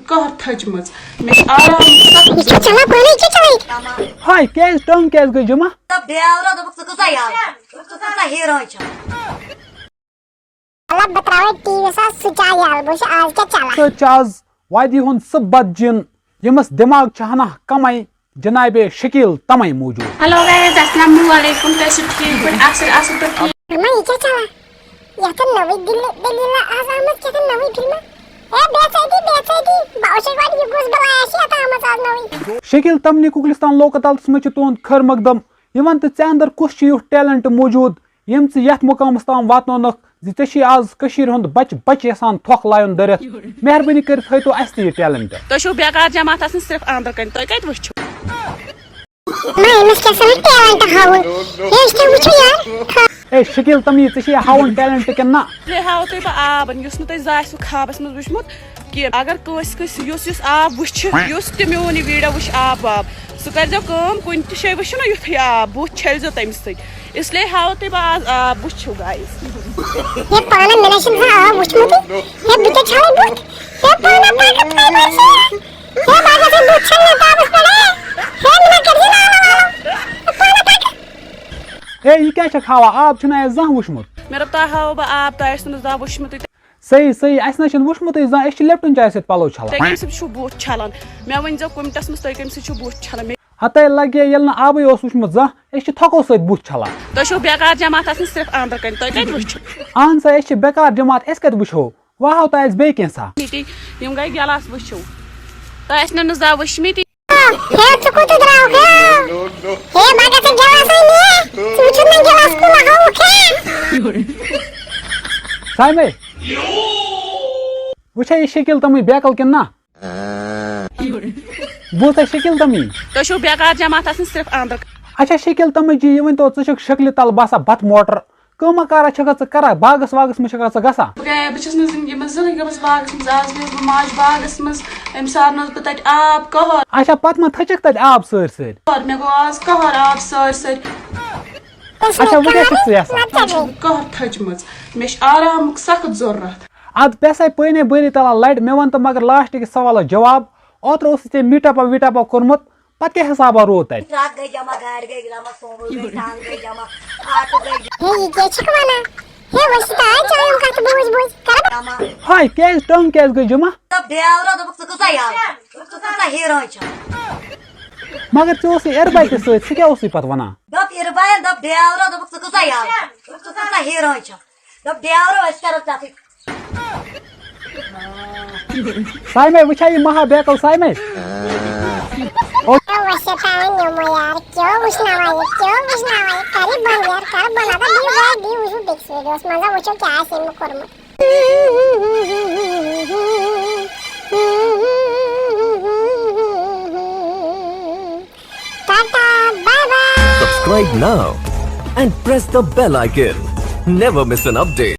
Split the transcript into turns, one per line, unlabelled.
कहर थजमज मे आराम
हाय कैस टंग कैस गई जमा
तब देवरा दबक सकता यार सकता हीरो छ
Allah betrawai TV सा सुचा यार बोश आज क्या चला
तो चाज वादी हुन सब बदजिन यमस दिमाग चाहना कमाई जनाबे शकील तमई मौजूद
हेलो गाइस अस्सलाम वालेकुम कैसे ठीक पर अक्सर पर ठीक
मैं क्या चला या तो नवी दलील आजामत क्या तो नवी फिल्म ए बेचाई बावशवाड़ी गुस बलाया शी आता हम आज नवी
शकील तमनी कुकलिस्तान लोक अदालत में तुन खर मकदम यमन तो चे अंदर कुछ टैलेंट मौजूद यम से यथ मुकामस ताम वातनोनक जी आज कशीर हुंद बच बच यसान थोक लायन दरित मेहरबानी कर थो अस ये टैलेंट
तो बेकार जमात सिर्फ अंदर कन तो कत वुचो
मैं इनस क्या सब टैलेंट हावन ये इसके वुचो यार
ए शकील तमी चे हावन टैलेंट के ना
ले हाव तो आब युस न तय जासु खाबस में वुचमुत कि अगर कस युस आब वुच युस ते मोन वीडियो वुच आब सु कर जो कम कुन त शे वुच न युथ आब बुथ छल जो तम सै इसलिए हाव तो आज आब वुचो गाइस
ये पाना मिलेशन से आ वुचमुत ये बिटे छाले बुत ये पाना ताकत नहीं बस ये बागा से बुत छलने ताबस पड़े ये ना कर दिना पाना ताकत
ए ये क्या खावा आप छना जह वुचमुत
मेरा ता हाव बा आब तास न जा वुचमुत
सही सही अस न वुचमुत जह एस लेप्टन चाय से पलो छला
तय कम छु बुथ छलन मे वन जो कुमटस में तय कम छु बुथ छलन
हतै लगे यल न आबै ओस वुचमुत जह एस थको सत बुथ छला
तो बेकार जमात सिर्फ अंदर कन तय कत वुचो
आन सा एस बेकार जमात एस कत वुचो वाह तो एस बे केसा
यम गई गलास वुचो तास न जा वुचमिति
हे चुको तो द्राव हे बागा से गलास नहीं वुचो न गलास को लगाओ के
साइमे वुचा ये शकील तमी बेकल के ना बोलता शकील तमी
तो बेकार जमात सिर्फ अंदर
अच्छा शकील तमी जी ये तो चक शक्ल तल बासा बत मोटर कमा कारा छका करा बागस वागस में छका गसा
बचस न जिंदगी में जिंदगी गमस बागस में आज भी माज बागस में एम सारन तत आब कहर
अच्छा पत म थचक तत आब सर सर
और मे गो आज कहर आब सर
अच्छा वो क्या यसा
कहर थजमज मे आराम सख्त जरूरत
अद पैसा पने बरी तला लड़ मे वन तो मगर लास्ट के सवाल जवाब ओत्र मीटअप कोर्मुत पत क्या हिसाबा रो तत
रात गई जमा गाड़ गई जमा सोमो गई टांग गई जमा आट गई
हे ये क्या छिकवाना हे वस्ता चायम का तो बोझ कर
जमा
हाय कैस टंग कैस गई जमा
तब देवरा दबक सकता यार सकता हीरो छ
मगर चोसी एरबाई के सो क्या उसी पत वना
दब इरबाय दब देवरा दबक सकता यार सकता हीरो छ दब देवरा इस तरफ जाती
साइमे वुचाई महा बेकल साइमे
वैसे पावन यो यार क्यों उष्णावा करी बन यार कर बना दी उसको देख वीडियोस मजा वुचो क्या है सिम करम टाटा bye bye
Subscribe now and press the bell icon. Never miss an update.